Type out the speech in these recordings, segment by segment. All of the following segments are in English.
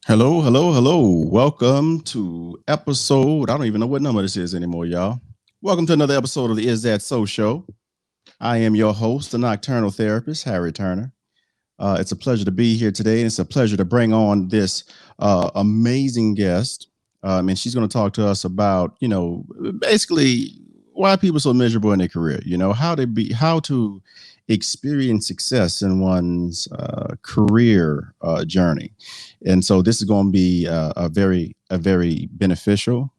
Hello, hello, hello. Welcome to episode, I don't even know what number this is anymore, y'all. Welcome to another episode of the Is That So Show. I am your host, the Nocturnal therapist, Harry Turner. It's a pleasure to be here today, and it's a pleasure to bring on this amazing guest. And she's going to talk to us about, basically why people are so miserable in their career, how to experience success in one's career journey. And so this is going to be a very beneficial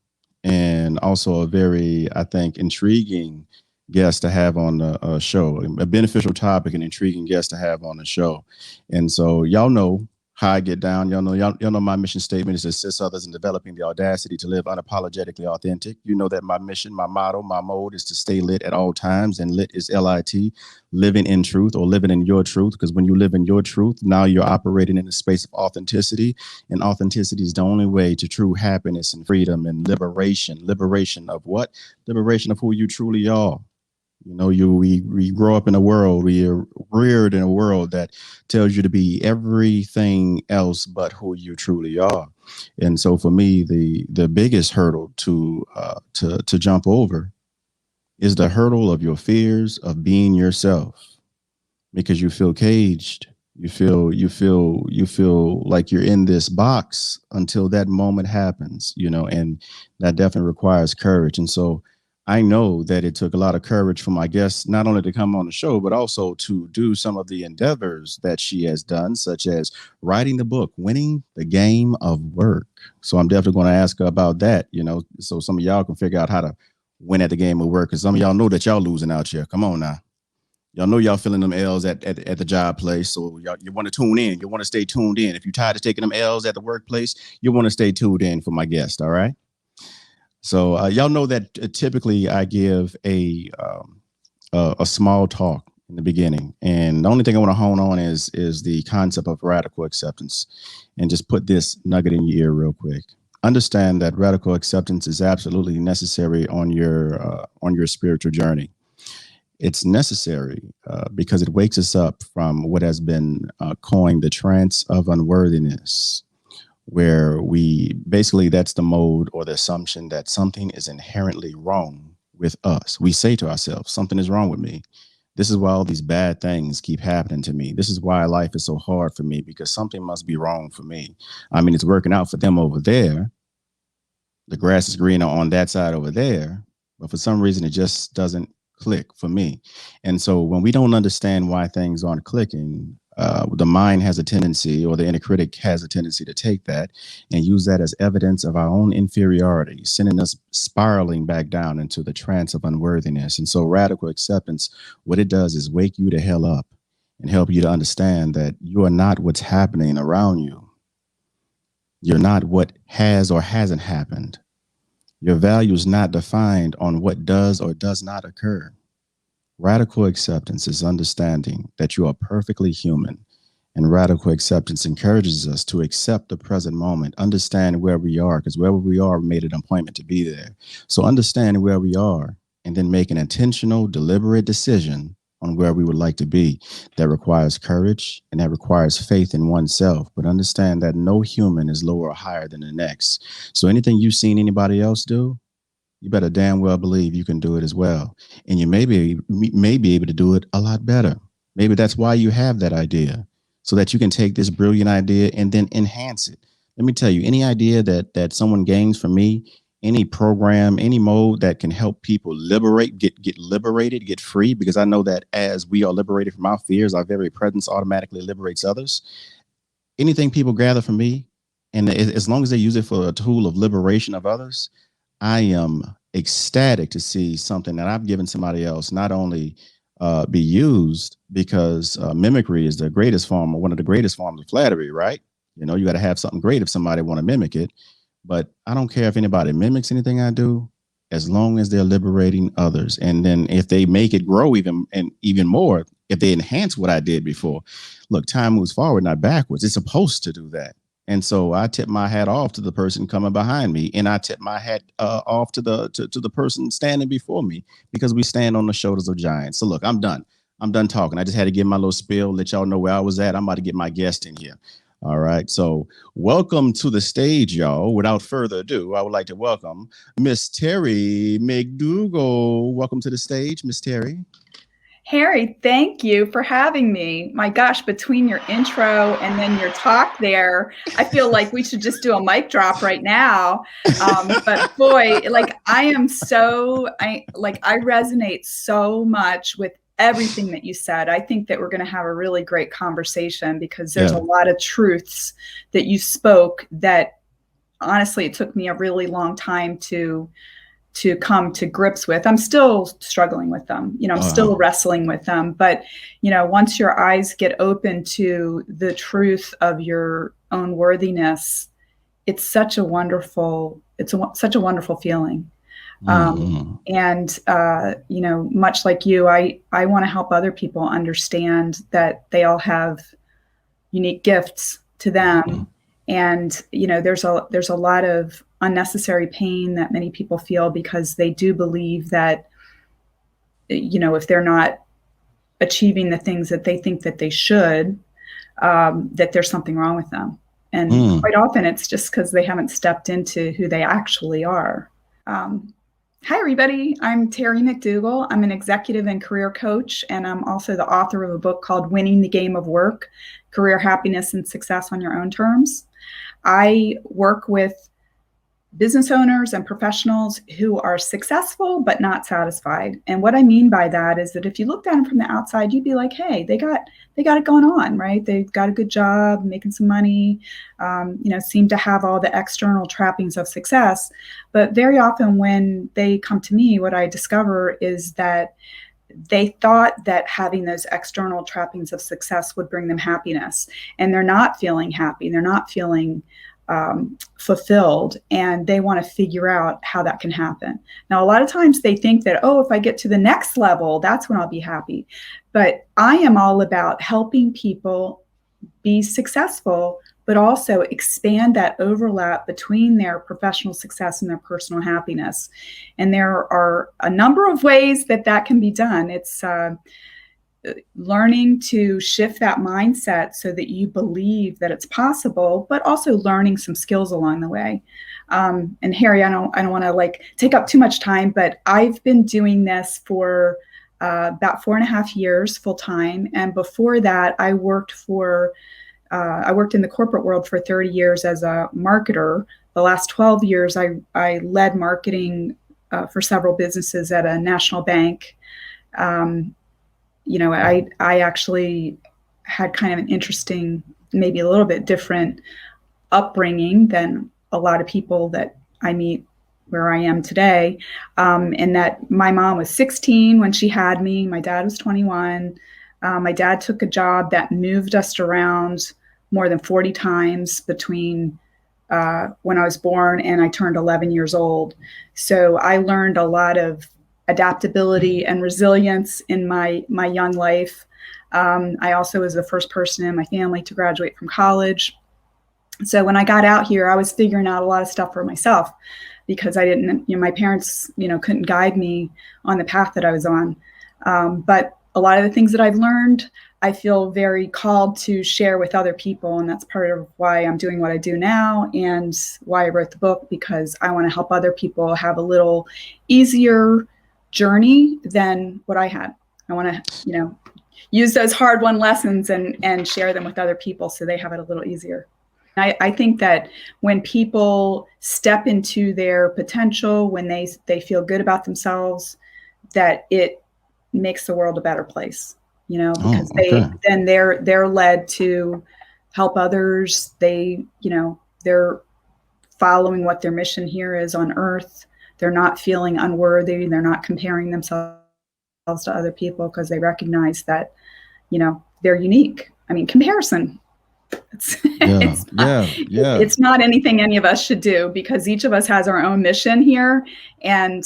and also a very, I think, intriguing guest to have on the show, a beneficial topic and intriguing guest to have on the show. And so y'all know how I get down. Y'all know my mission statement is to assist others in developing the audacity to live unapologetically authentic. You know that my mission, my motto, my mode is to stay lit at all times, and lit is LIT, living in truth or living in your truth. Because when you live in your truth, now you're operating in a space of authenticity, and authenticity is the only way to true happiness and freedom and liberation. Liberation of what? Liberation of who you truly are. We grow up in a world, we are reared in a world that tells you to be everything else but who you truly are. And so for me, the biggest hurdle to jump over is the hurdle of your fears of being yourself, because you feel caged. You feel like you're in this box until that moment happens, and that definitely requires courage. And so I know that it took a lot of courage for my guest, not only to come on the show, but also to do some of the endeavors that she has done, such as writing the book, Winning the Game of Work. So I'm definitely going to ask her about that, so some of y'all can figure out how to win at the game of work. Because some of y'all know that y'all losing out here. Come on now. Y'all know y'all feeling them L's at the job place. So you want to tune in. You want to stay tuned in. If you're tired of taking them L's at the workplace, you want to stay tuned in for my guest. All right. So y'all know that typically I give a small talk in the beginning, and the only thing I want to hone on is the concept of radical acceptance, and just put this nugget in your ear real quick. Understand that radical acceptance is absolutely necessary on your spiritual journey. It's necessary because it wakes us up from what has been coined the trance of unworthiness, where that's the mode or the assumption that something is inherently wrong with us. We say to ourselves, something is wrong with me. This is why all these bad things keep happening to me. This is why life is so hard for me, because something must be wrong for me. I mean, it's working out for them over there. The grass is greener on that side over there, but for some reason, it just doesn't click for me. And so when we don't understand why things aren't clicking, the mind has a tendency, or the inner critic has a tendency, to take that and use that as evidence of our own inferiority, sending us spiraling back down into the trance of unworthiness. And so radical acceptance, what it does is wake you the hell up and help you to understand that you are not what's happening around you. You're not what has or hasn't happened. Your value is not defined on what does or does not occur. Radical acceptance is understanding that you are perfectly human, and radical acceptance encourages us to accept the present moment, understand where we are, because wherever we are, we made an appointment to be there. So understand where we are, and then make an intentional, deliberate decision on where we would like to be. That requires courage, and that requires faith in oneself. But understand that no human is lower or higher than the next. So anything you've seen anybody else do, you better damn well believe you can do it as well. And you may be able to do it a lot better. Maybe that's why you have that idea, so that you can take this brilliant idea and then enhance it. Let me tell you, any idea that someone gains from me, any program, any mode that can help people get liberated, get free, because I know that as we are liberated from our fears, our very presence automatically liberates others. Anything people gather from me, And as long as they use it for a tool of liberation of others, I am ecstatic to see something that I've given somebody else not only be used, because mimicry is the greatest form, or one of the greatest forms of flattery, right? You know, you got to have something great if somebody want to mimic it. But I don't care if anybody mimics anything I do, as long as they're liberating others. And then if they make it grow even more, if they enhance what I did before. Look, time moves forward, not backwards. It's supposed to do that. And so I tip my hat off to the person coming behind me, and I tip my hat off to the person standing before me, because we stand on the shoulders of giants. So look, I'm done. I'm done talking. I just had to give my little spiel, let y'all know where I was at. I'm about to get my guest in here. All right. So welcome to the stage, y'all. Without further ado, I would like to welcome Miss Terry McDougall. Welcome to the stage, Miss Terry. Harry, thank you for having me. My gosh, between your intro and then your talk there, I feel like we should just do a mic drop right now. But boy, like I resonate so much with everything that you said. I think that we're going to have a really great conversation, because there's a lot of truths that you spoke that honestly, it took me a really long time to come to grips with. I'm still struggling with them. I'm still wrestling with them. But, once your eyes get open to the truth of your own worthiness, it's such a wonderful feeling. And, much like you, I want to help other people understand that they all have unique gifts to them. And, there's a lot of unnecessary pain that many people feel, because they do believe that, if they're not achieving the things that they think that they should, that there's something wrong with them. And quite often it's just because they haven't stepped into who they actually are. Hi, everybody. I'm Terry McDougall. I'm an executive and career coach, and I'm also the author of a book called Winning the Game of Work: Career Happiness and Success on Your Own Terms. I work with business owners and professionals who are successful but not satisfied. And what I mean by that is that if you look at them from the outside, you'd be like, hey, they got it going on, right? They've got a good job, making some money, seem to have all the external trappings of success. But very often when they come to me, what I discover is that they thought that having those external trappings of success would bring them happiness, and they're not feeling happy. They're not feeling fulfilled, and they want to figure out how that can happen. Now, a lot of times they think that, if I get to the next level, that's when I'll be happy. But I am all about helping people be successful, but also expand that overlap between their professional success and their personal happiness. And there are a number of ways that can be done. It's learning to shift that mindset so that you believe that it's possible, but also learning some skills along the way. And Harry, I don't want to take up too much time, but I've been doing this for about 4.5 years full time. And before that, I worked in the corporate world for 30 years as a marketer. The last 12 years, I led marketing for several businesses at a national bank. I actually had kind of an interesting, maybe a little bit different upbringing than a lot of people that I meet where I am today. And that my mom was 16 when she had me. My dad was 21. My dad took a job that moved us around more than 40 times between when I was born and I turned 11 years old. So I learned a lot of adaptability and resilience in my young life. I also was the first person in my family to graduate from college. So when I got out here, I was figuring out a lot of stuff for myself, because I didn't, my parents, couldn't guide me on the path that I was on. But a lot of the things that I've learned, I feel very called to share with other people. And that's part of why I'm doing what I do now, and why I wrote the book, because I want to help other people have a little easier journey than what I had. I want to, use those hard-won lessons and share them with other people so they have it a little easier. I think that when people step into their potential, when they feel good about themselves, that it makes the world a better place, because they're led to help others. They they're following what their mission here is on earth. They're not feeling unworthy. They're not comparing themselves to other people because they recognize that, they're unique. I mean, comparison, it's not anything any of us should do, because each of us has our own mission here. And,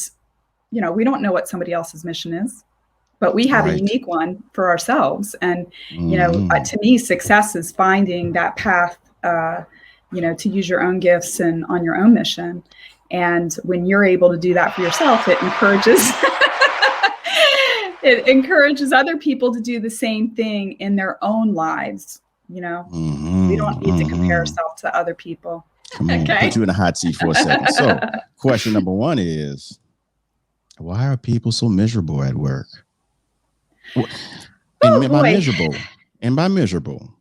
we don't know what somebody else's mission is, but we have a unique one for ourselves. And, to me, success is finding that path, to use your own gifts and on your own mission. And when you're able to do that for yourself, it encourages other people to do the same thing in their own lives. We don't need to compare ourselves to other people. Come on, put you in a hot seat for a second. So question number one is, why are people so miserable at work? And by miserable,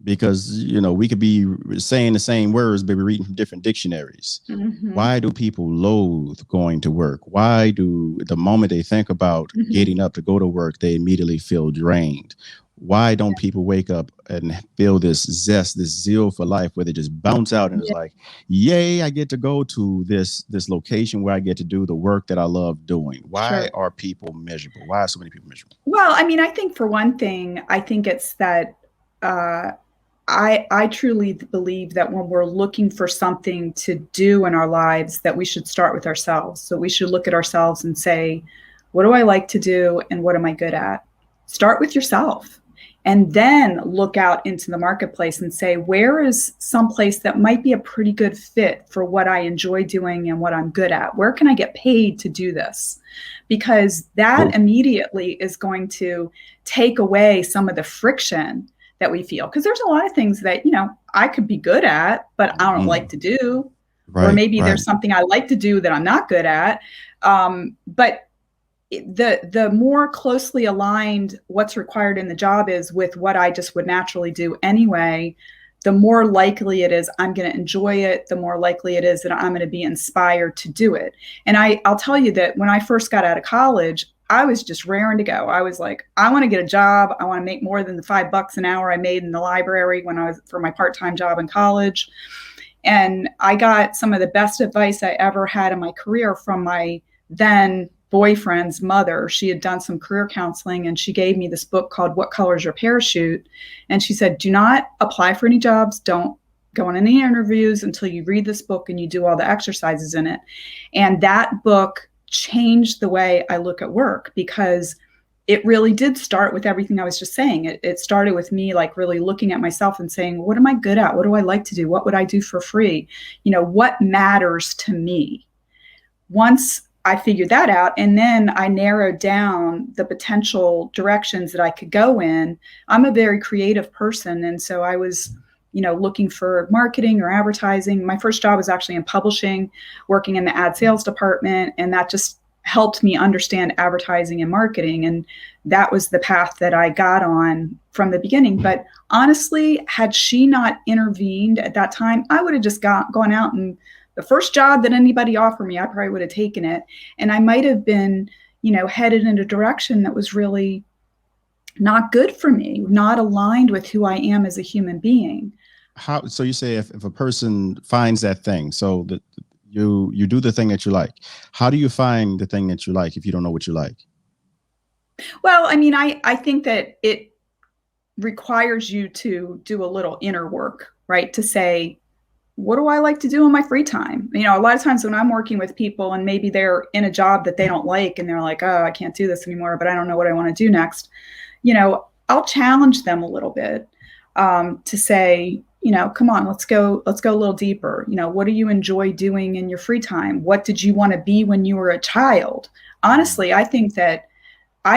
because, we could be saying the same words, but we're reading from different dictionaries. Mm-hmm. Why do people loathe going to work? Why do, the moment they think about getting up to go to work, they immediately feel drained? Why don't people wake up and feel this zest, this zeal for life, where they just bounce out and it's like, yay, I get to go to this location where I get to do the work that I love doing? Why are people miserable? Why are so many people miserable? Well, I mean, I think for one thing, I think it's that I truly believe that when we're looking for something to do in our lives, that we should start with ourselves. So we should look at ourselves and say, what do I like to do and what am I good at? Start with yourself. And then look out into the marketplace and say, where is some place that might be a pretty good fit for what I enjoy doing and what I'm good at? Where can I get paid to do this? Because that immediately is going to take away some of the friction that we feel. Because there's a lot of things that, I could be good at, but I don't like to do. Or maybe there's something I like to do that I'm not good at. But the more closely aligned what's required in the job is with what I just would naturally do anyway, the more likely it is I'm going to enjoy it, the more likely it is that I'm going to be inspired to do it. And I'll tell you that when I first got out of college, I was just raring to go. I was like, I want to get a job. I want to make more than the $5 an hour I made in the library when I was for my part-time job in college. And I got some of the best advice I ever had in my career from my then boyfriend's mother. She had done some career counseling and she gave me this book called What Color is Your Parachute? And she said, do not apply for any jobs. Don't go on any interviews until you read this book and you do all the exercises in it. And that book changed the way I look at work, because it really did start with everything I was just saying. It started with me like really looking at myself and saying, what am I good at? What do I like to do? What would I do for free? What matters to me? Once I figured that out, and then I narrowed down the potential directions that I could go in. I'm a very creative person. And so I was, looking for marketing or advertising. My first job was actually in publishing, working in the ad sales department. And that just helped me understand advertising and marketing. And that was the path that I got on from the beginning. But honestly, had she not intervened at that time, I would have just gone out, and the first job that anybody offered me, I probably would have taken it. And I might have been, headed in a direction that was really not good for me, not aligned with who I am as a human being. So you say if a person finds that thing, so that you do the thing that you like, how do you find the thing that you like if you don't know what you like? Well, I mean, I think that it requires you to do a little inner work, right? To say, what do I like to do in my free time? A lot of times when I'm working with people and maybe they're in a job that they don't like and they're like, oh, I can't do this anymore, but I don't know what I want to do next. I'll challenge them a little bit to say, come on, let's go a little deeper. What do you enjoy doing in your free time? What did you want to be when you were a child? Honestly, I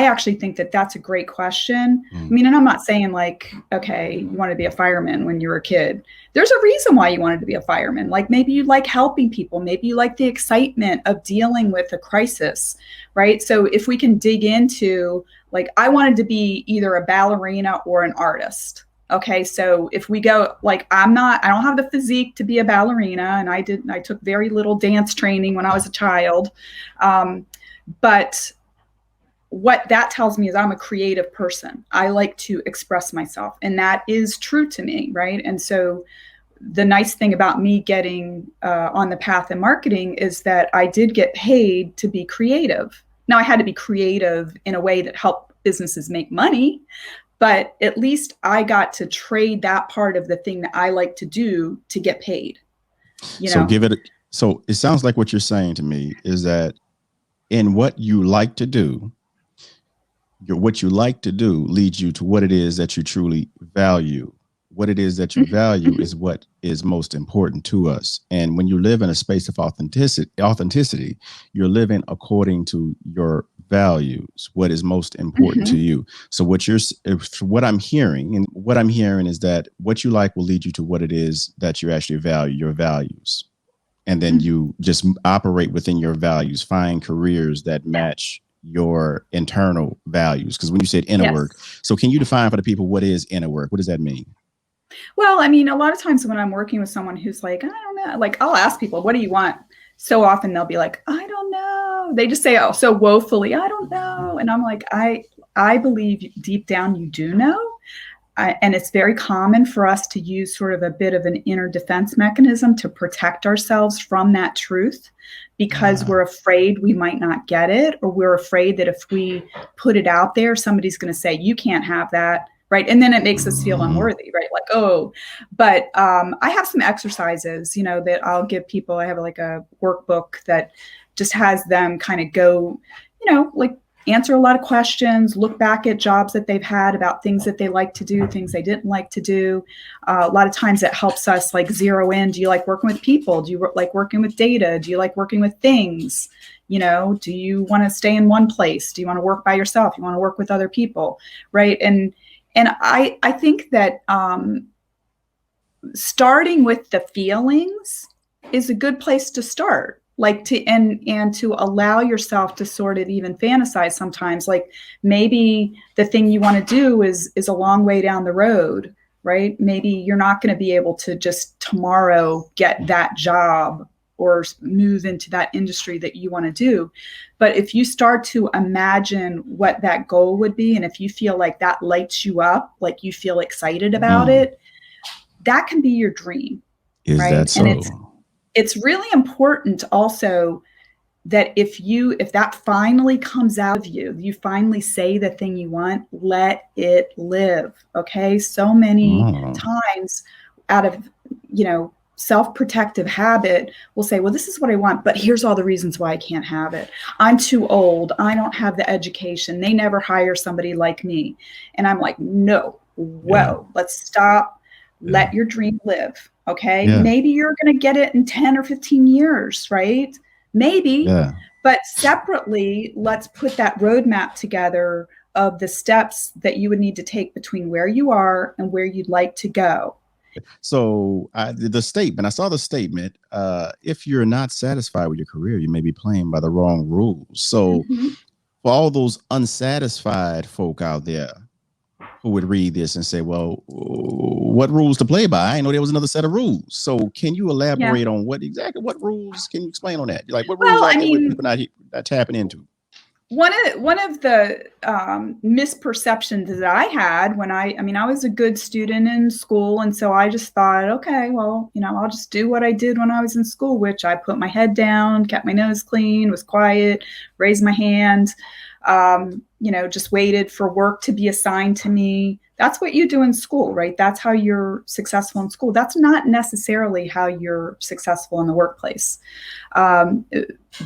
actually think that that's a great question. I mean, and I'm not saying like, okay, you want to be a fireman when you were a kid. There's a reason why you wanted to be a fireman. Like maybe you like helping people. Maybe you like the excitement of dealing with a crisis, right? So if we can dig into like, I wanted to be either a ballerina or an artist. Okay. So if we go like, I don't have the physique to be a ballerina, and I took very little dance training when I was a child. But what that tells me is I'm a creative person. I like to express myself, and that is true to me, right? And so the nice thing about me getting on the path in marketing is that I did get paid to be creative. Now, I had to be creative in a way that helped businesses make money, but at least I got to trade that part of the thing that I like to do to get paid. So so it sounds like what you're saying to me is that in what you like to do, what you like to do leads you to what it is that you truly value. What it is that you value is what is most important to us. And when you live in a space of authenticity, you're living according to your values, what is most important to you. So what I'm hearing is that what you like will lead you to what it is that you actually value, your values. And then you just operate within your values, find careers that match your internal values. Because when you said inner work, so can you define for the people what is inner work? What does that mean? Well, I mean, a lot of times when I'm working with someone who's like, I don't know, like I'll ask people, what do you want? So often they'll be like, I don't know. They just say, oh, so woefully, I don't know. And I'm like, I believe deep down you do know. And it's very common for us to use sort of a bit of an inner defense mechanism to protect ourselves from that truth, because we're afraid we might not get it, or we're afraid that if we put it out there, somebody's going to say, you can't have that. Right. And then it makes us feel unworthy, right? Like, oh, but I have some exercises, that I'll give people. I have like a workbook that just has them kind of go, like answer a lot of questions, look back at jobs that they've had, about things that they like to do, things they didn't like to do. A lot of times it helps us like zero in. Do you like working with people? Do you like working with data? Do you like working with things? Do you want to stay in one place? Do you want to work by yourself? You want to work with other people? Right. And I think that starting with the feelings is a good place to start. Like and to allow yourself to sort of even fantasize sometimes, like maybe the thing you want to do is a long way down the road, right? Maybe you're not going to be able to just tomorrow get that job or move into that industry that you want to do. But if you start to imagine what that goal would be, and if you feel like that lights you up, like you feel excited about it, that can be your dream. Is right? That so? And it's really important also that if that finally comes out of you, you finally say the thing you want, let it live. Okay. So many times out of, self-protective habit, we'll say, well, this is what I want, but here's all the reasons why I can't have it. I'm too old. I don't have the education. They never hire somebody like me. And I'm like, no, let's stop. Let your dream live. Okay. Maybe you're going to get it in 10 or 15 years, right? Maybe, but separately, let's put that roadmap together of the steps that you would need to take between where you are and where you'd like to go. So I saw the statement, if you're not satisfied with your career, you may be playing by the wrong rules. So for all those unsatisfied folk out there who would read this and say, well, what rules to play by? I didn't know there was another set of rules. So can you elaborate on what rules can you explain on that? Like what rules are there with people not tapping into? One of the misperceptions that I had when I was a good student in school. And so I just thought, okay, well, I'll just do what I did when I was in school, which I put my head down, kept my nose clean, was quiet, raised my hand, just waited for work to be assigned to me. That's what you do in school, right? That's how you're successful in school. That's not necessarily how you're successful in the workplace.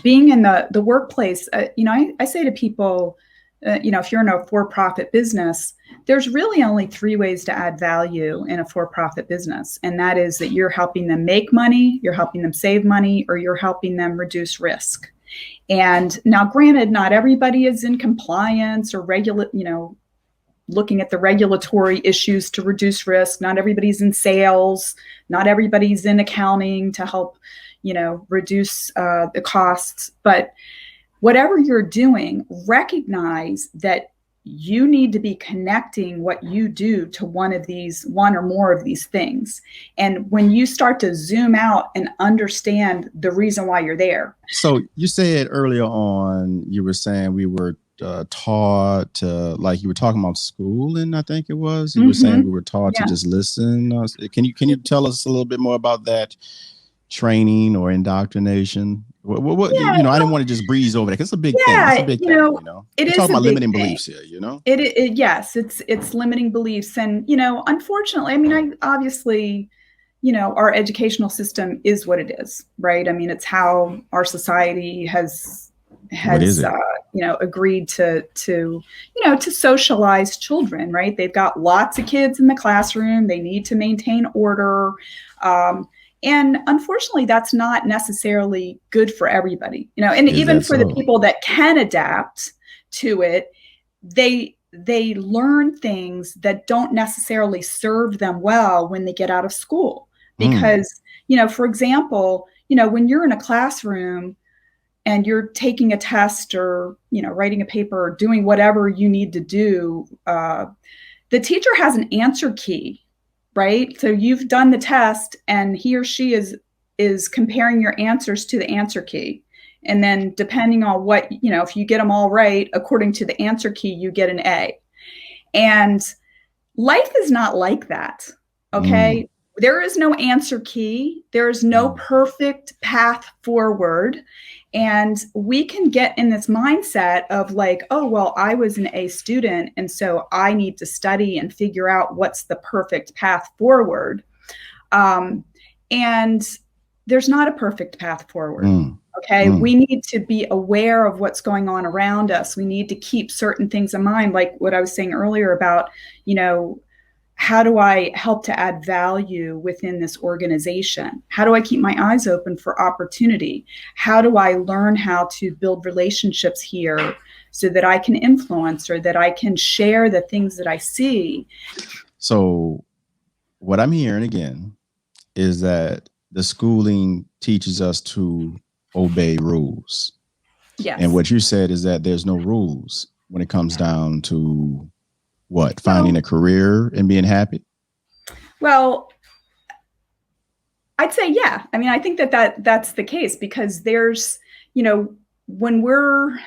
Being in the workplace, I say to people, if you're in a for-profit business, there's really only 3 ways to add value in a for-profit business. And that is that you're helping them make money, you're helping them save money, or you're helping them reduce risk. And now, granted, not everybody is in compliance or looking at the regulatory issues to reduce risk. Not everybody's in sales. Not everybody's in accounting to help, reduce the costs. But whatever you're doing, recognize that you need to be connecting what you do to one or more of these things. And when you start to zoom out and understand the reason why you're there. So you said earlier on, you were saying we were taught, like you were talking about school, and I think it was you were saying we were taught to just listen. Can you tell us a little bit more about that training or indoctrination? What Yeah, I didn't want to just breeze over that. It's a big thing. It's a yeah, big thing. it We're is talking a about big limiting thing. beliefs here. Yes, it's limiting beliefs, and unfortunately, I mean, I obviously, our educational system is what it is, right? I mean, it's how our society What is has it? agreed to socialize children, right? They've got lots of kids in the classroom. They need to maintain order. And unfortunately, that's not necessarily good for everybody, and Is even that for the so? people that can adapt to it, they learn things that don't necessarily serve them well when they get out of school. Because, for example, when you're in a classroom and you're taking a test or, writing a paper or doing whatever you need to do, the teacher has an answer key, right? So you've done the test and he or she is comparing your answers to the answer key. And then depending on what, if you get them all right, according to the answer key, you get an A. And life is not like that. Okay. There is no answer key. There is no perfect path forward. And we can get in this mindset of like, oh, well, I was an A student, and so I need to study and figure out what's the perfect path forward. And there's not a perfect path forward. Okay. We need to be aware of what's going on around us. We need to keep certain things in mind, like what I was saying earlier about, how do I help to add value within this organization? How do I keep my eyes open for opportunity? How do I learn how to build relationships here so that I can influence or that I can share the things that I see? So what I'm hearing again is that the schooling teaches us to obey rules. Yes. And what you said is that there's no rules when it comes down to what? Finding a career and being happy? Well, I'd say, yeah. I mean, I think that's the case because there's, when we're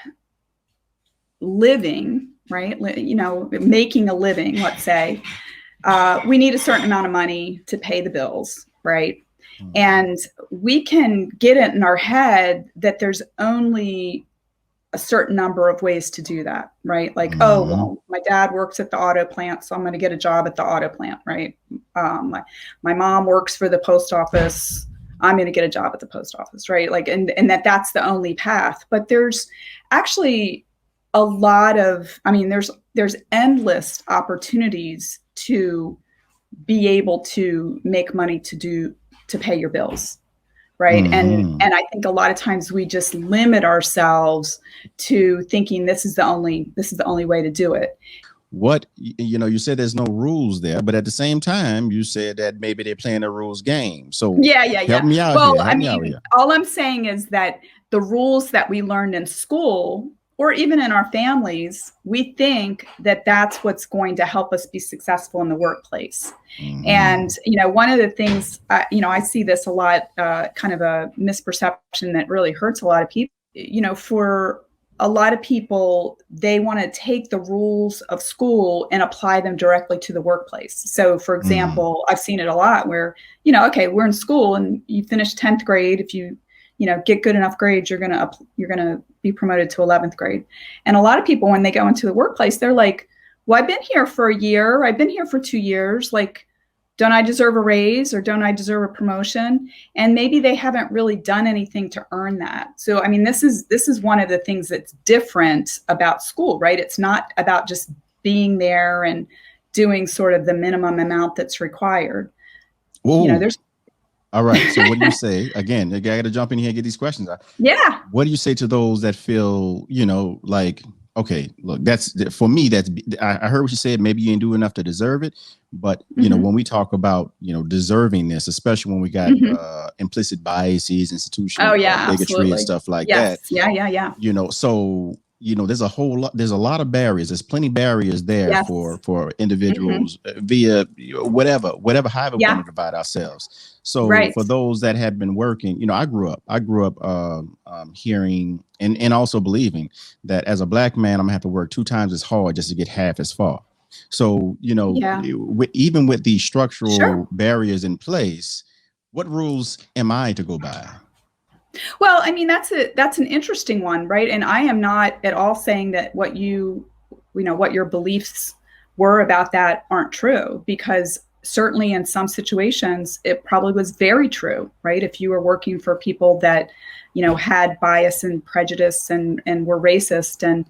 living, right, making a living, let's say, we need a certain amount of money to pay the bills, right? And we can get it in our head that there's only a certain number of ways to do that, right? Like, oh, well, my dad works at the auto plant, so I'm going to get a job at the auto plant, right? My mom works for the post office, I'm going to get a job at the post office, right? Like, and that's the only path. But there's actually a lot of, I mean, there's endless opportunities to be able to make money to pay your bills. Right. And I think a lot of times we just limit ourselves to thinking this is the only way to do it. What, you said there's no rules there, but at the same time, you said that maybe they're playing a rules game. So help me out well, here. I mean, all I'm saying is that the rules that we learned in school or even in our families, we think that that's what's going to help us be successful in the workplace. And, one of the things, I see this a lot, kind of a misperception that really hurts a lot of people. For a lot of people, they want to take the rules of school and apply them directly to the workplace. So, for example, I've seen it a lot where, okay, we're in school and you finish 10th grade. If you get good enough grades, you're going to be promoted to 11th grade. And a lot of people, when they go into the workplace, they're like, well, I've been here for a year. I've been here for 2 years. Like, don't I deserve a raise or don't I deserve a promotion? And maybe they haven't really done anything to earn that. So, I mean, this is one of the things that's different about school, right? It's not about just being there and doing sort of the minimum amount that's required. There's all right. So what do you say? Again, I got to jump in here and get these questions out. Yeah. What do you say to those that feel, like, okay, look, that's for me, I heard what you said. Maybe you didn't do enough to deserve it. But, when we talk about, deservingness, especially when we got implicit biases, institutional bigotry absolutely. and stuff like that. Yeah. So, there's a lot of barriers. There's plenty of barriers there for individuals via whatever, however we want to divide ourselves. So for those that have been working, I grew up hearing And also believing that as a black man, I'm gonna have to work 2 times as hard just to get half as far. So, even with these structural barriers in place, what rules am I to go by? Well, I mean, that's an interesting one, right? And I am not at all saying that what what your beliefs were about that aren't true, because certainly in some situations it probably was very true, right? If you were working for people that, had bias and prejudice and were racist, and,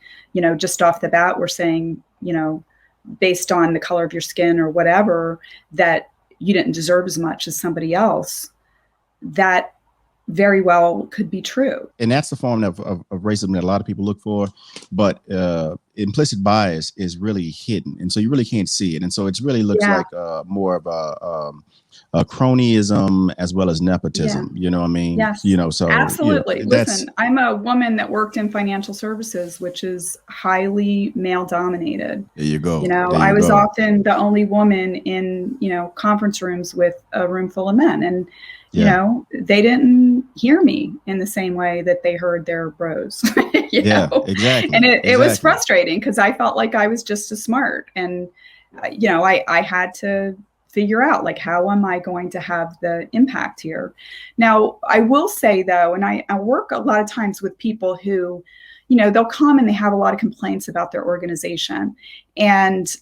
just off the bat were saying, based on the color of your skin or whatever, that you didn't deserve as much as somebody else, that very well could be true. And that's the form of racism that a lot of people look for, but implicit bias is really hidden, and so you really can't see it, and so it really looks like more of a cronyism as well as nepotism. You know what I mean? Yes. So absolutely. Listen, I'm a woman that worked in financial services, which is highly male dominated. There you go. I was often the only woman in, conference rooms with a room full of men, and they didn't hear me in the same way that they heard their bros. Exactly. And it was frustrating because I felt like I was just as smart. And, I had to figure out, like, how am I going to have the impact here? Now, I will say, though, and I work a lot of times with people who, they'll come and they have a lot of complaints about their organization. And,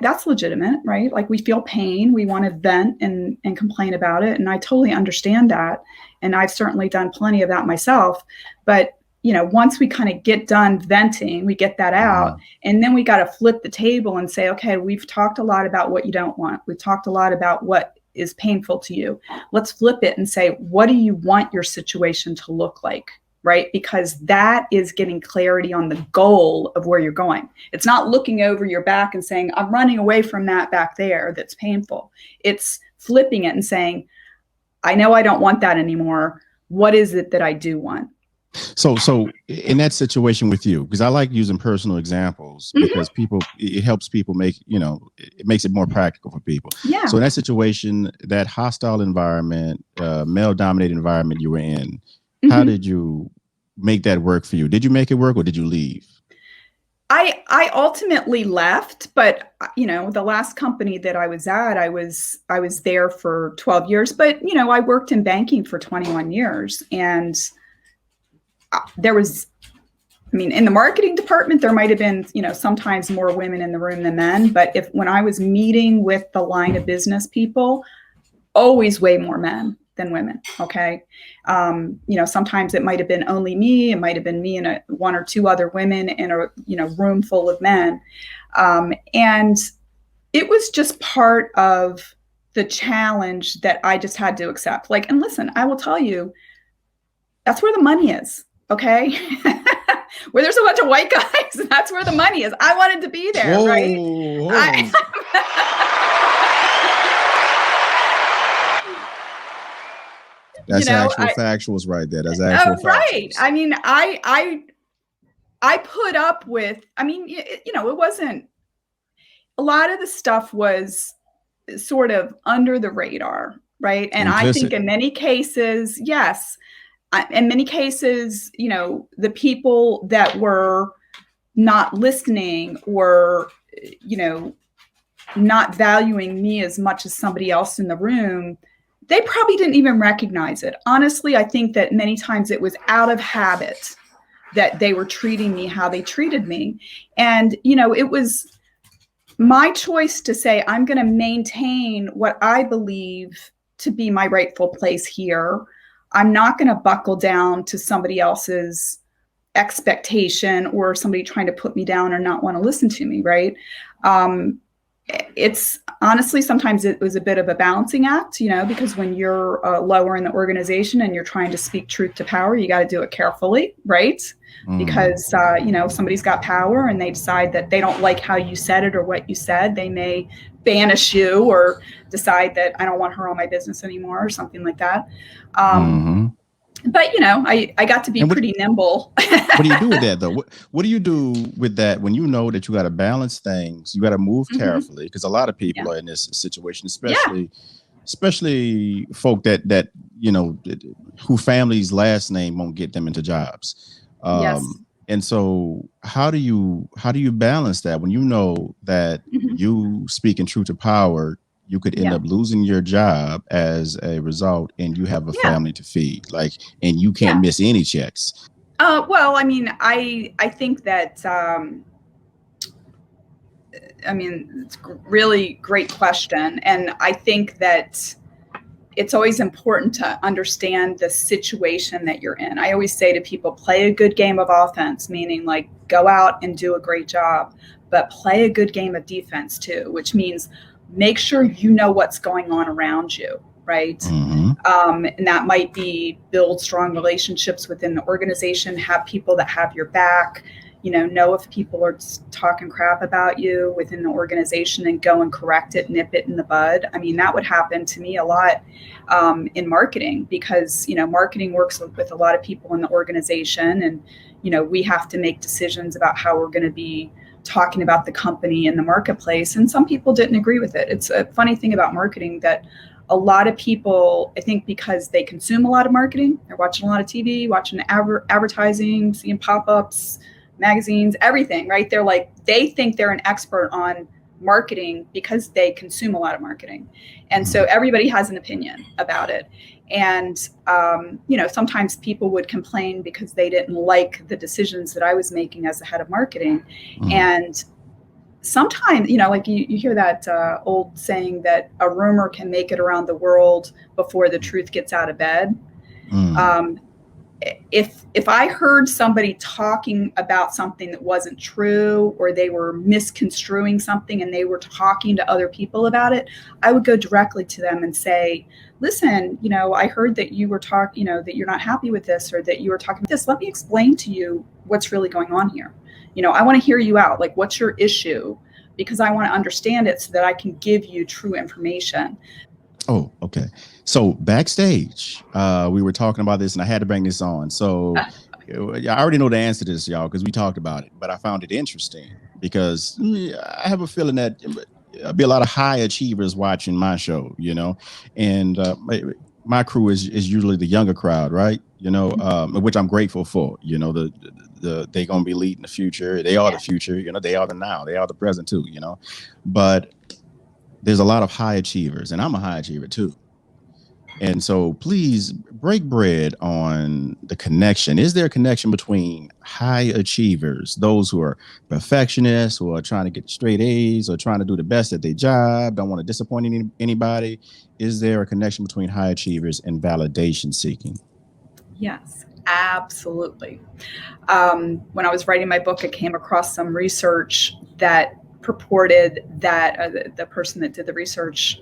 that's legitimate, right? Like, we feel pain, we want to vent and complain about it. And I totally understand that. And I've certainly done plenty of that myself. But, once we kind of get done venting, we get that out, and then we got to flip the table and say, okay, we've talked a lot about what you don't want. We've talked a lot about what is painful to you. Let's flip it and say, what do you want your situation to look like? Right? Because that is getting clarity on the goal of where you're going. It's not looking over your back and saying, I'm running away from that back there that's painful. It's flipping it and saying, I know I don't want that anymore. What is it that I do want? So in that situation with you, because I like using personal examples, because it helps people make, it makes it more practical for people. Yeah. So in that situation, that hostile environment, male dominated environment you were in, how did you make that work for you? Did you make it work, or did you leave? I ultimately left, but the last company that I was at, I was there for 12 years, but I worked in banking for 21 years, and there was, in the marketing department, there might have been, sometimes more women in the room than men, but when I was meeting with the line of business people, always way more men than women. Okay. Sometimes it might've been only me. It might've been me and one or two other women in a, room full of men. And it was just part of the challenge that I just had to accept. Like, and listen, I will tell you, that's where the money is. Okay. Where there's a bunch of white guys, that's where the money is. I wanted to be there. Whoa, right. That's actual factuals right there. That's actual factuals. Right. I put up with, it wasn't, a lot of the stuff was sort of under the radar, right? And implicit. I think in many cases, yes, in many cases, the people that were not listening or, not valuing me as much as somebody else in the room, they probably didn't even recognize it. Honestly, I think that many times it was out of habit that they were treating me how they treated me. And, it was my choice to say, I'm going to maintain what I believe to be my rightful place here. I'm not going to buckle down to somebody else's expectation or somebody trying to put me down or not want to listen to me. Right. It's honestly, sometimes it was a bit of a balancing act, because when you're lower in the organization and you're trying to speak truth to power, you got to do it carefully. Right. Because, somebody's got power and they decide that they don't like how you said it or what you said. They may banish you or decide that I don't want her on my business anymore or something like that. But, I got to be pretty nimble. What do you do with that, though? What do you do with that when you know that you got to balance things? You got to move carefully, because a lot of people are in this situation, especially especially folk that who family's last name won't get them into jobs. Yes. And so how do you balance that when you know that Mhm. you speaking true to power, you could end Yeah. up losing your job as a result, and you have a Yeah. family to feed, like, and you can't Yeah. miss any checks. Well, I mean, I think that I mean, it's really great question, and I think that it's always important to understand the situation that you're in. I always say to people, play a good game of offense, meaning like go out and do a great job, but play a good game of defense too, which means make sure you know what's going on around you, right? Mm-hmm. And that might be build strong relationships within the organization, have people that have your back, know if people are talking crap about you within the organization and go and correct it, nip it in the bud. I mean, that would happen to me a lot in marketing because, marketing works with a lot of people in the organization. And, we have to make decisions about how we're going to be talking about the company in the marketplace. And some people didn't agree with it. It's a funny thing about marketing that a lot of people, I think, because they consume a lot of marketing, they're watching a lot of TV, watching advertising, seeing pop-ups, magazines, everything, right? They think they're an expert on marketing because they consume a lot of marketing. And so everybody has an opinion about it. And, sometimes people would complain because they didn't like the decisions that I was making as the head of marketing. Mm-hmm. And sometimes, like you hear that old saying that a rumor can make it around the world before the truth gets out of bed. Mm-hmm. Um, if I heard somebody talking about something that wasn't true, or they were misconstruing something and they were talking to other people about it, I would go directly to them and say, listen, I heard that you were talking, that you're not happy with this, or that you were talking about this. Let me explain to you what's really going on here. I want to hear you out. Like, what's your issue? Because I want to understand it so that I can give you true information. Oh, okay. So backstage, we were talking about this, and I had to bring this on. So I already know the answer to this, y'all, because we talked about it. But I found it interesting because I have a feeling that there'll be a lot of high achievers watching my show, and my crew is usually the younger crowd, right? Which I'm grateful for. They're gonna be leading the future. They are the future. They are the now. They are the present too. But there's a lot of high achievers, and I'm a high achiever too. And so please break bread on the connection. Is there a connection between high achievers, those who are perfectionists, who are trying to get straight A's or trying to do the best at their job, don't want to disappoint anybody? Is there a connection between high achievers and validation seeking? Yes, absolutely. When I was writing my book, I came across some research that purported that the person that did the research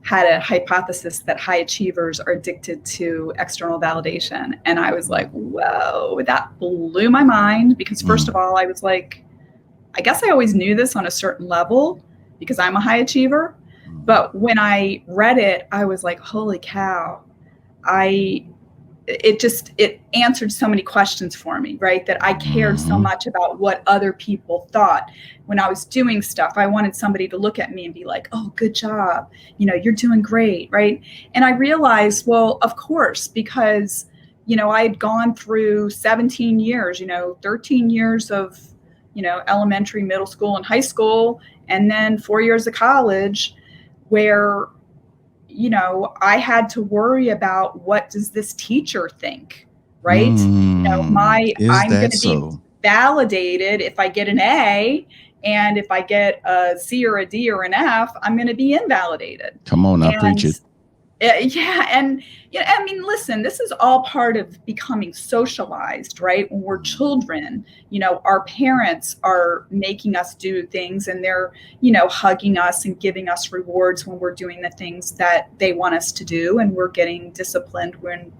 had a hypothesis that high achievers are addicted to external validation. And I was like, whoa, that blew my mind because, first of all, I was like, I guess I always knew this on a certain level because I'm a high achiever. But when I read it, I was like, holy cow. It answered so many questions for me, right? That I cared so much about what other people thought. When I was doing stuff, I wanted somebody to look at me and be like, oh, good job. You're doing great, right? And I realized, well, of course, because, I had gone through 17 years, 13 years of, elementary, middle school, and high school, and then 4 years of college where I had to worry about what does this teacher think, right? Is I'm going that to be so? validated if I get an A, and if I get a C or a D or an F, I'm going to be invalidated. Come on now, preach And it. yeah, and I mean, listen, this is all part of becoming socialized, right? When we're children, our parents are making us do things, and they're, hugging us and giving us rewards when we're doing the things that they want us to do, and we're getting disciplined when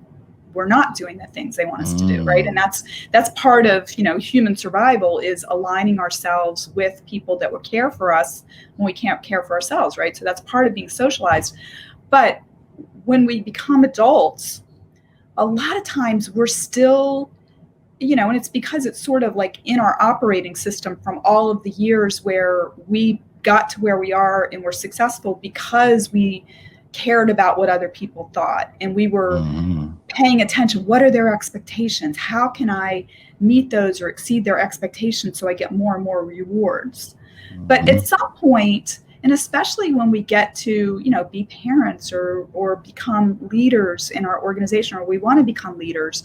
we're not doing the things they want us to do, right? And that's part of, human survival, is aligning ourselves with people that will care for us when we can't care for ourselves, right? So that's part of being socialized. But when we become adults, a lot of times we're still, and it's because it's sort of like in our operating system from all of the years where we got to where we are and we're successful because we cared about what other people thought, and we were paying attention. What are their expectations? How can I meet those or exceed their expectations so I get more and more rewards? But at some point, and especially when we get to, be parents or become leaders in our organization, or we want to become leaders,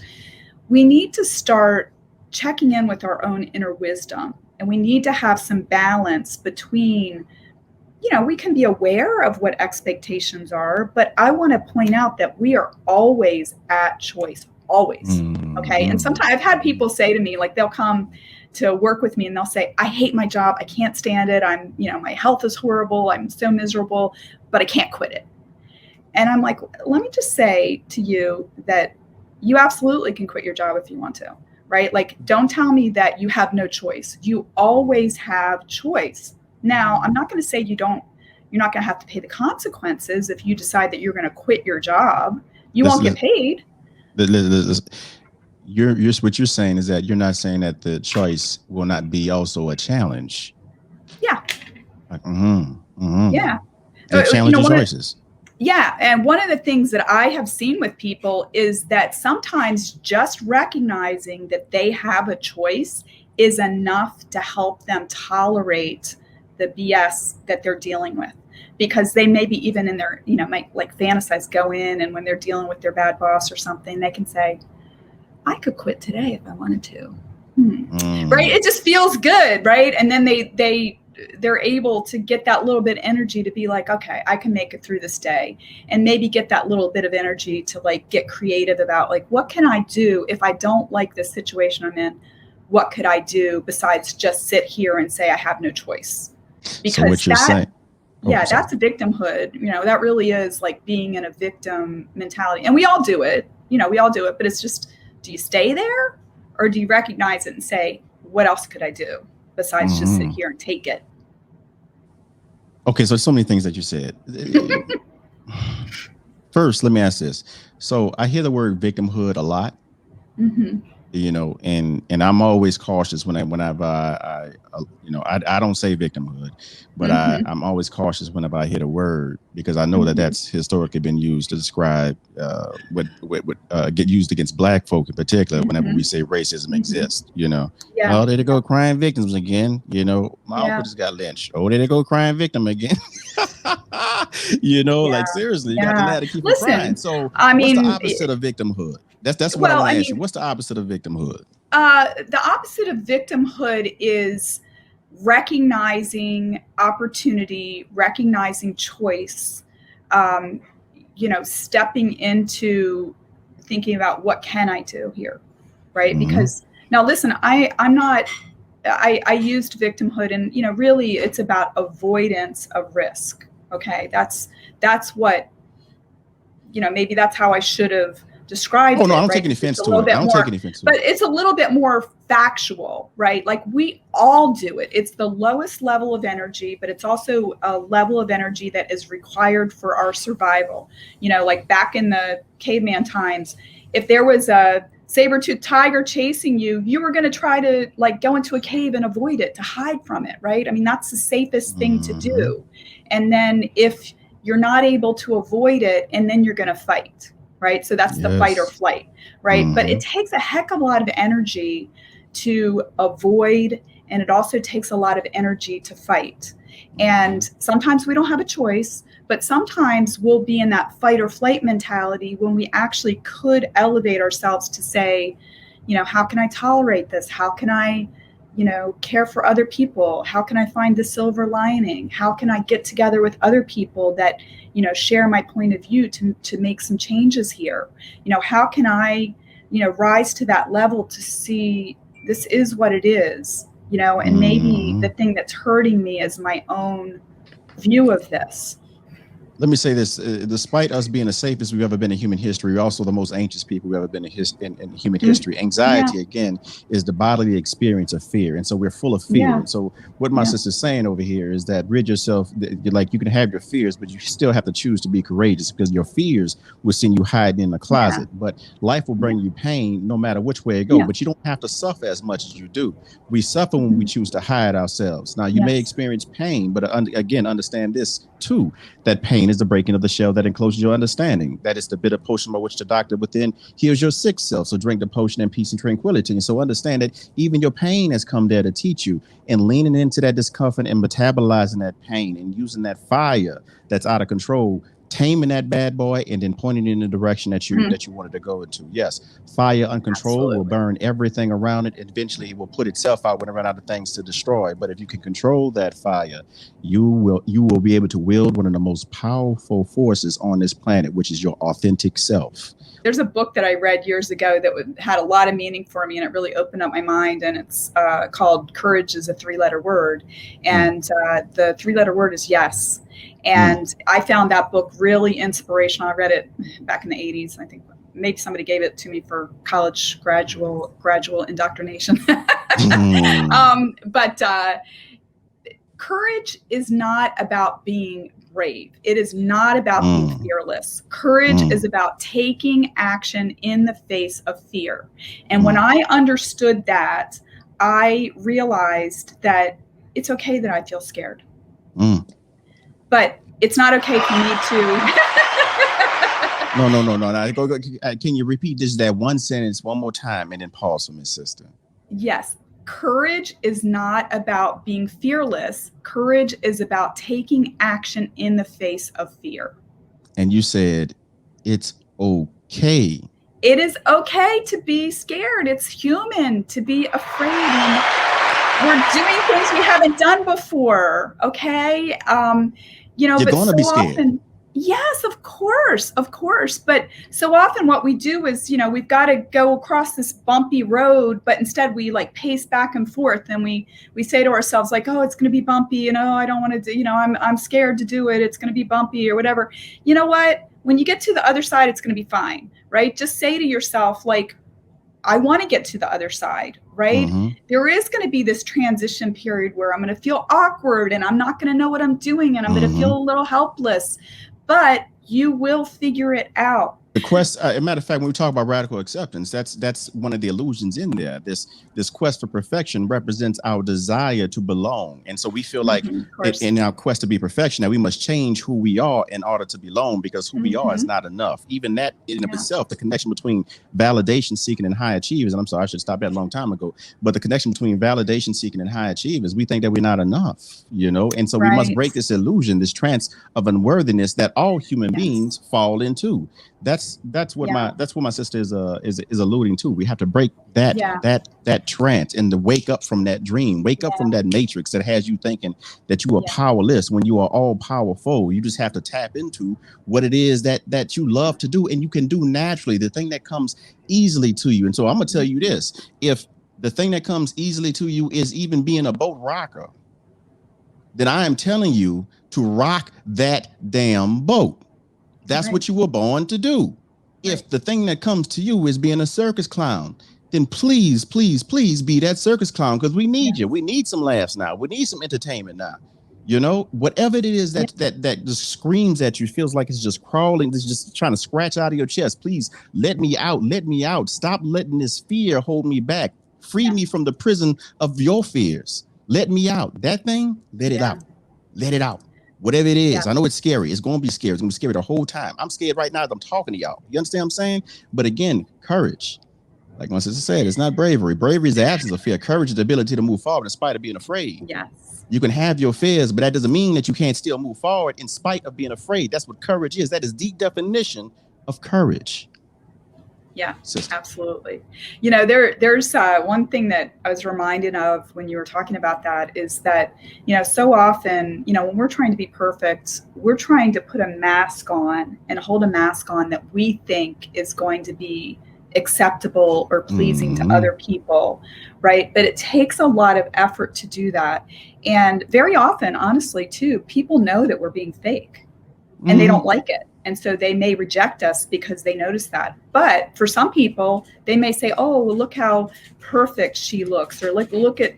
we need to start checking in with our own inner wisdom. And we need to have some balance between, we can be aware of what expectations are, but I want to point out that we are always at choice, always. Okay. And sometimes I've had people say to me, like, they'll come to work with me and they'll say, I hate my job. I can't stand it. My health is horrible. I'm so miserable, but I can't quit it. And I'm like, let me just say to you that you absolutely can quit your job if you want to, right? Like, don't tell me that you have no choice. You always have choice. Now, I'm not going to say you're not going to have to pay the consequences if you decide that you're going to quit your job. You won't get paid. What you're saying is that you're not saying that the choice will not be also a challenge. Yeah. Like, yeah. Challenge your choices. Yeah. And one of the things that I have seen with people is that sometimes just recognizing that they have a choice is enough to help them tolerate the BS that they're dealing with, because they maybe even in their, might like fantasize, go in, and when they're dealing with their bad boss or something, they can say, I could quit today if I wanted to. Right. It just feels good. Right. And then they're able to get that little bit of energy to be like, okay, I can make it through this day, and maybe get that little bit of energy to like get creative about like, what can I do if I don't like this situation I'm in? What could I do besides just sit here and say I have no choice? Because so what you're saying, that's a victimhood. That really is like being in a victim mentality, and we all do it. But it's just, do you stay there, or do you recognize it and say, what else could I do besides just sit here and take it? Okay, so many things that you said. First, let me ask this. So I hear the word victimhood a lot. And I'm always cautious I don't say victimhood, but I'm always cautious whenever I hear the word, because I know that that's historically been used to describe what get used against Black folk in particular. Whenever we say racism exists, oh, there they go crying victims again. My uncle just got lynched. Oh, there they go crying victim again. Like, seriously, you got to let it keep crying. So what's the opposite of victimhood? That's what I want to ask you. What's the opposite of victimhood? The opposite of victimhood is recognizing opportunity, recognizing choice, stepping into thinking about, what can I do here, right? Because now listen, I used victimhood, and really it's about avoidance of risk. Okay, that's what, maybe that's how I should have described it. Oh no, I don't take any offense to it. I don't take any offense to it. But it's a little bit more factual, right? Like, we all do it. It's the lowest level of energy, but it's also a level of energy that is required for our survival. Like back in the caveman times, if there was a saber-toothed tiger chasing you, you were going to try to like go into a cave and avoid it, to hide from it, right? I mean, that's the safest thing to do. And then if you're not able to avoid it, and then you're going to fight. Right. So that's the fight or flight. Right. But it takes a heck of a lot of energy to avoid. And it also takes a lot of energy to fight. And sometimes we don't have a choice, but sometimes we'll be in that fight or flight mentality when we actually could elevate ourselves to say, how can I tolerate this? How can I, care for other people? How can I find the silver lining? How can I get together with other people that, share my point of view to make some changes here? How can I, rise to that level to see this is what it is, and maybe the thing that's hurting me is my own view of this. Let me say this, despite us being the safest we've ever been in human history, we're also the most anxious people we've ever been in human history. Anxiety, again, is the bodily experience of fear. And so we're full of fear. And so what my sister's saying over here is that rid yourself, like, you can have your fears, but you still have to choose to be courageous, because your fears will send you hiding in the closet. But life will bring you pain no matter which way it goes. But you don't have to suffer as much as you do. We suffer when we choose to hide ourselves. Now, you may experience pain, but again, understand this too, that pain pain is the breaking of the shell that encloses your understanding. That is the bitter potion by which the doctor within heals your sick self. So drink the potion in peace and tranquility. And so understand that even your pain has come there to teach you, and leaning into that discomfort and metabolizing that pain and using that fire that's out of control, taming that bad boy, and then pointing in the direction that you wanted to go into. Yes, fire uncontrolled will burn everything around it. Eventually, it will put itself out when it runs out of things to destroy. But if you can control that fire, you will be able to wield one of the most powerful forces on this planet, which is your authentic self. There's a book that I read years ago that had a lot of meaning for me, and it really opened up my mind. And it's called "Courage is a 3-letter word," and the 3-letter word is yes. And I found that book really inspirational. I read it back in the 80s. I think maybe somebody gave it to me for college gradual indoctrination. But courage is not about being brave. It is not about being fearless. Courage is about taking action in the face of fear. And when I understood that, I realized that it's okay that I feel scared. But it's not okay for me to. No. Can you repeat this, that one sentence one more time and then pause for me, sister? Yes. Courage is not about being fearless. Courage is about taking action in the face of fear. And you said it's okay. It is okay to be scared. It's human to be afraid. We're doing things we haven't done before. Okay. You're but going to be scared. Often, yes, of course. But so often what we do is, we've got to go across this bumpy road, but instead we like pace back and forth, and we say to ourselves like, oh, it's going to be bumpy. I don't want to do, I'm scared to do it. It's going to be bumpy or whatever. You know what? When you get to the other side, it's going to be fine, right? Just say to yourself, like, I want to get to the other side, right? There is going to be this transition period where I'm going to feel awkward and I'm not going to know what I'm doing and I'm going to feel a little helpless, but you will figure it out. The quest, as a matter of fact, when we talk about radical acceptance, that's one of the illusions in there. This quest for perfection represents our desire to belong. And so we feel like in our quest to be perfection, that we must change who we are in order to belong, because who we are is not enough. Even that in of itself, the connection between validation seeking and high achievers, and I'm sorry, I should stop that a long time ago, but the connection between validation seeking and high achievers, we think that we're not enough, and so we must break this illusion, this trance of unworthiness that all human beings fall into. That's what my sister is alluding to. We have to break that trance and to wake up from that dream, wake up from that matrix that has you thinking that you are powerless when you are all powerful. You just have to tap into what it is that you love to do and you can do naturally, the thing that comes easily to you. And so I'm gonna tell you this: if the thing that comes easily to you is even being a boat rocker, then I am telling you to rock that damn boat. That's what you were born to do. If the thing that comes to you is being a circus clown, then please, please, please be that circus clown, because we need you. We need some laughs now. We need some entertainment now. Whatever it is that just screams at you, feels like it's just crawling, it's just trying to scratch out of your chest. Please let me out. Let me out. Stop letting this fear hold me back. Free me from the prison of your fears. Let me out. That thing, let it out. Let it out. Whatever it is, I know it's scary. It's going to be scary. It's going to be scary the whole time. I'm scared right now as I'm talking to y'all. You understand what I'm saying? But again, courage. Like my sister said, it's not bravery. Bravery is the absence of fear. Courage is the ability to move forward in spite of being afraid. Yes. You can have your fears, but that doesn't mean that you can't still move forward in spite of being afraid. That's what courage is. That is the definition of courage. Yeah, absolutely. There's one thing that I was reminded of when you were talking about that is that, so often, when we're trying to be perfect, we're trying to put a mask on and hold a mask on that we think is going to be acceptable or pleasing to other people, right? But it takes a lot of effort to do that. And very often, honestly, too, people know that we're being fake and they don't like it. And so they may reject us because they notice that. But for some people, they may say, oh, well, look how perfect she looks. Or look at,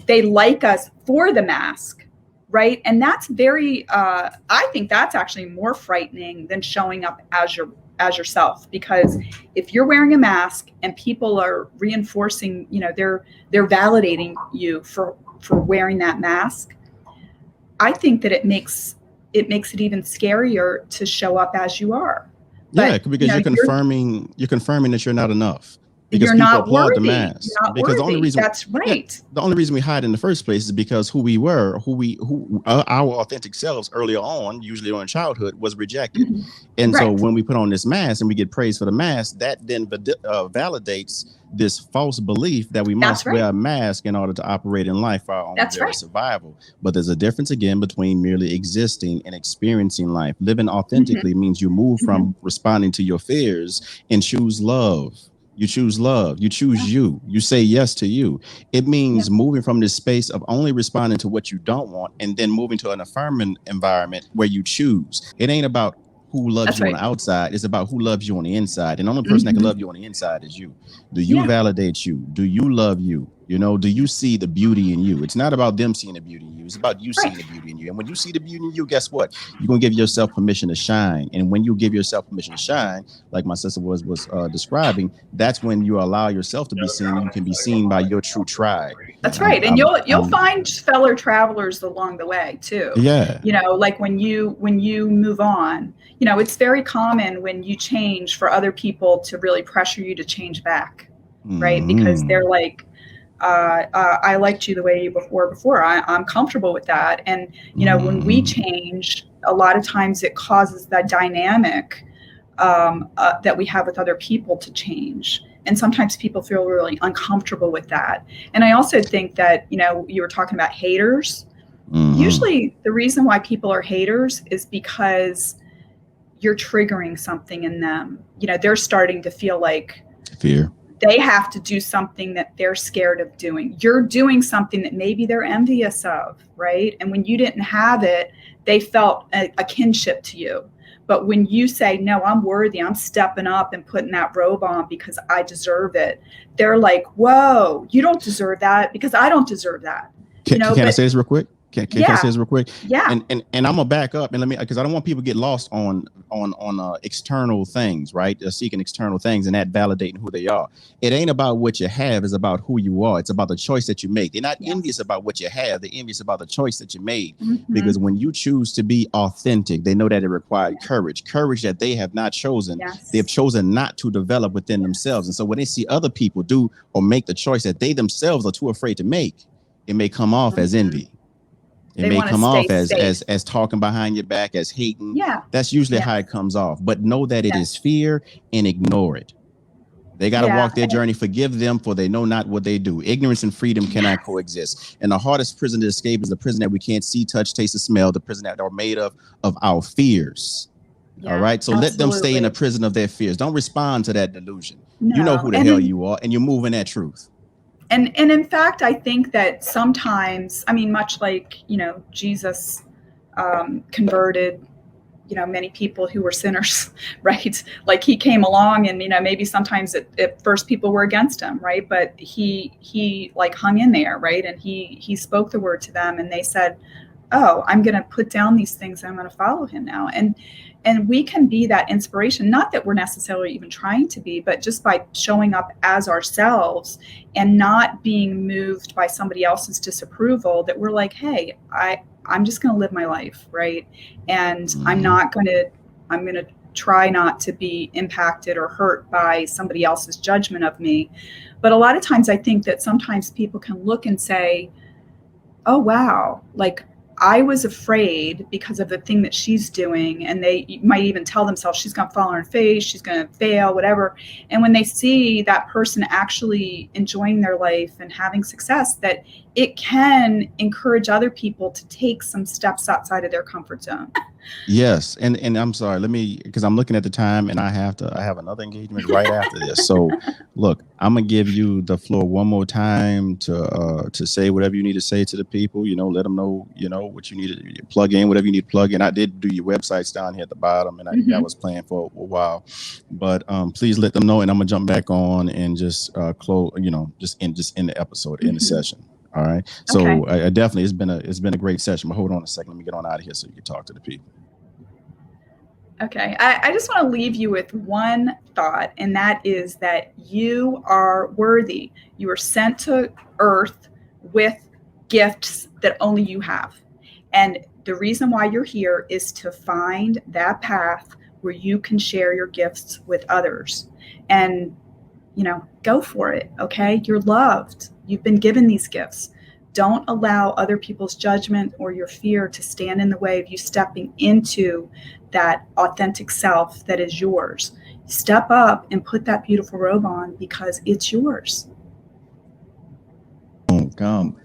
they like us for the mask, right? And that's very, I think that's actually more frightening than showing up as yourself. Because if you're wearing a mask and people are reinforcing, they're validating you for wearing that mask, I think that it makes it makes it even scarier to show up as you are. Yeah, But because you're confirming that you're not enough. Because you're people not applaud the worthy. mask. You're not Because worthy. the only reason, That's right. the only reason we hide in the first place is because who we were, our authentic selves earlier on, usually in childhood, was rejected. Mhm. And so Right. when we put on this mask and we get praised for the mask, that then validates this false belief that we must That's right. wear a mask in order to operate in life for our own That's very right. survival. But there's a difference again between merely existing and experiencing life. Living authentically means you move from responding to your fears and choose love. You choose love. You choose you. You say yes to you. It means moving from this space of only responding to what you don't want and then moving to an affirming environment where you choose. It ain't about who loves That's you on right. the outside. It's about who loves you on the inside. And the only person that can love you on the inside is you. Do you Yeah. validate you? Do you love you? You know, do you see the beauty in you? It's not about them seeing the beauty in you. It's about you seeing Right. the beauty in you. And when you see the beauty in you, guess what? You're going to give yourself permission to shine. And when you give yourself permission to shine, like my sister was describing, that's when you allow yourself to be seen. You can be seen by your true tribe. That's And right. And you'll find fellow travelers along the way too. Yeah. You know, like when you move on, you know, it's very common when you change for other people to really pressure you to change back, right? Because they're like, I liked you the way you before. I'm comfortable with that. And, you know, when we change, a lot of times it causes that dynamic that we have with other people to change. And sometimes people feel really uncomfortable with that. And I also think that, you know, you were talking about haters. Usually the reason why people are haters is because you're triggering something in them. You know, they're starting to feel like fear. They have to do something that they're scared of doing. You're doing something that maybe they're envious of, right? And when you didn't have it, they felt a kinship to you. But when you say, no, I'm worthy, I'm stepping up and putting that robe on because I deserve it, they're like, whoa, you don't deserve that because I don't deserve that. Can I say this real quick? Can I say this real quick? Yeah. And I'm gonna back up and let me, because I don't want people to get lost on external things, right? Seeking external things and that validating who they are. It ain't about what you have; it's about who you are. It's about the choice that you make. They're not envious about what you have; they're envious about the choice that you made. Because when you choose to be authentic, they know that it required courage that they have not chosen. They've chosen not to develop within themselves. And so when they see other people do or make the choice that they themselves are too afraid to make, it may come off as envy. It may come off as talking behind your back, as hating. Yeah. That's usually how it comes off. But know that it is fear and ignore it. They got to walk their journey. Forgive them, for they know not what they do. Ignorance and freedom cannot coexist. And the hardest prison to escape is the prison that we can't see, touch, taste, or smell. The prison that are made of our fears. All right. So let them stay in the prison of their fears. Don't respond to that delusion. You know who the hell you are, and you're moving that truth. And in fact, I think that sometimes, I mean, much like, you know, Jesus converted, you know, many people who were sinners, right? Like he came along and, you know, maybe sometimes at first people were against him, right? But he like hung in there, right? And he spoke the word to them and they said, oh, I'm going to put down these things and I'm going to follow him now. And we can be that inspiration, not that we're necessarily even trying to be, but just by showing up as ourselves and not being moved by somebody else's disapproval, that we're like, hey, I'm just going to live my life, right? And I'm going to try not to be impacted or hurt by somebody else's judgment of me. But a lot of times I think that sometimes people can look and say, oh, wow, like I was afraid because of the thing that she's doing, and they might even tell themselves she's going to fall on her face, she's going to fail, whatever. And when they see that person actually enjoying their life and having success, that it can encourage other people to take some steps outside of their comfort zone. Yes. And I'm sorry, because I'm looking at the time and I have another engagement right after this. So look, I'm gonna give you the floor one more time to say whatever you need to say to the people, you know, let them know, you know, what you need to plug in, whatever you need to plug in. I did do your websites down here at the bottom and I was playing for a while, but please let them know. And I'm gonna jump back on and just close, you know, just end the episode, in the session. All right. So I definitely, it's been a great session, but hold on a second. Let me get on out of here so you can talk to the people. Okay. I just want to leave you with one thought, and that is that you are worthy. You are sent to earth with gifts that only you have. And The reason why you're here is to find that path where you can share your gifts with others. And, go for it. Okay. You're loved. You've been given these gifts. Don't allow other people's judgment or your fear to stand in the way of you stepping into that authentic self that is yours. Step up and put that beautiful robe on because it's yours. Come.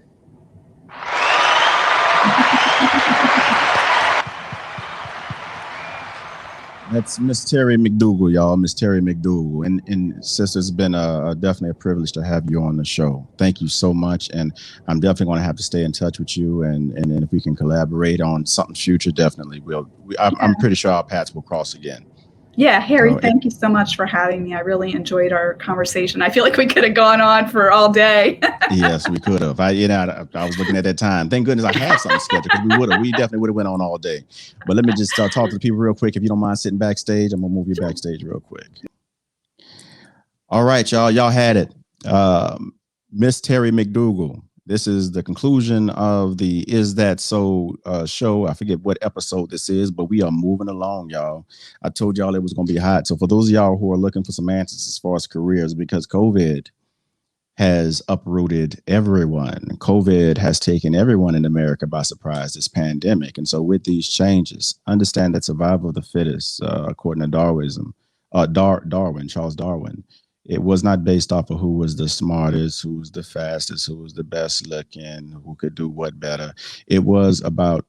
That's Miss Terry McDougall, y'all. Miss Terry McDougall. And sister, it's been definitely a privilege to have you on the show. Thank you so much. And I'm definitely going to have to stay in touch with you. And if we can collaborate on something future, definitely will. I'm pretty sure our paths will cross again. Yeah, Harry, thank you so much for having me. I really enjoyed our conversation. I feel like we could have gone on for all day. Yes, we could have. I was looking at that time. Thank goodness I had something scheduled because we definitely would have went on all day. But let me just talk to the people real quick. If you don't mind sitting backstage, I'm gonna move you backstage real quick. All right, y'all. Y'all had it. Miss Terry McDougall. This is the conclusion of the Is That So show. I forget what episode this is, but we are moving along, y'all. I told y'all it was going to be hot. So for those of y'all who are looking for some answers as far as careers, because COVID has uprooted everyone. COVID has taken everyone in America by surprise, this pandemic. And so with these changes, understand that survival of the fittest, according to Darwinism, Charles Darwin, it was not based off of who was the smartest, who was the fastest, who was the best looking, who could do what better. It was about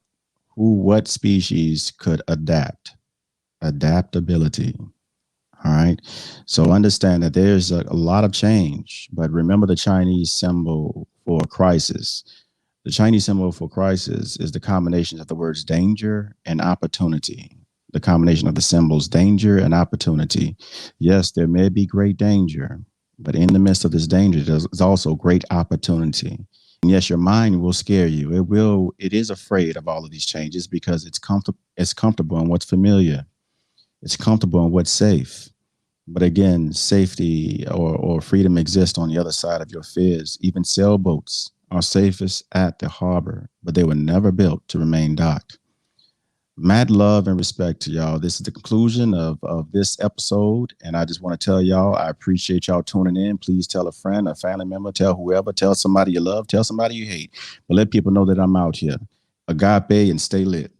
what species could adapt, adaptability. All right. So understand that there's a lot of change, but remember the Chinese symbol for crisis. The Chinese symbol for crisis is the combination of the words danger and opportunity. The combination of the symbols danger and opportunity. Yes, there may be great danger, but in the midst of this danger, there's also great opportunity. And yes, your mind will scare you. It is afraid of all of these changes because it's comfortable in what's familiar. It's comfortable in what's safe. But again, safety or freedom exists on the other side of your fears. Even sailboats are safest at the harbor, but they were never built to remain docked. Mad love and respect to y'all. This is the conclusion of this episode. And I just want to tell y'all, I appreciate y'all tuning in. Please tell a friend, a family member, tell whoever, tell somebody you love, tell somebody you hate. But let people know that I'm out here. Agape and stay lit.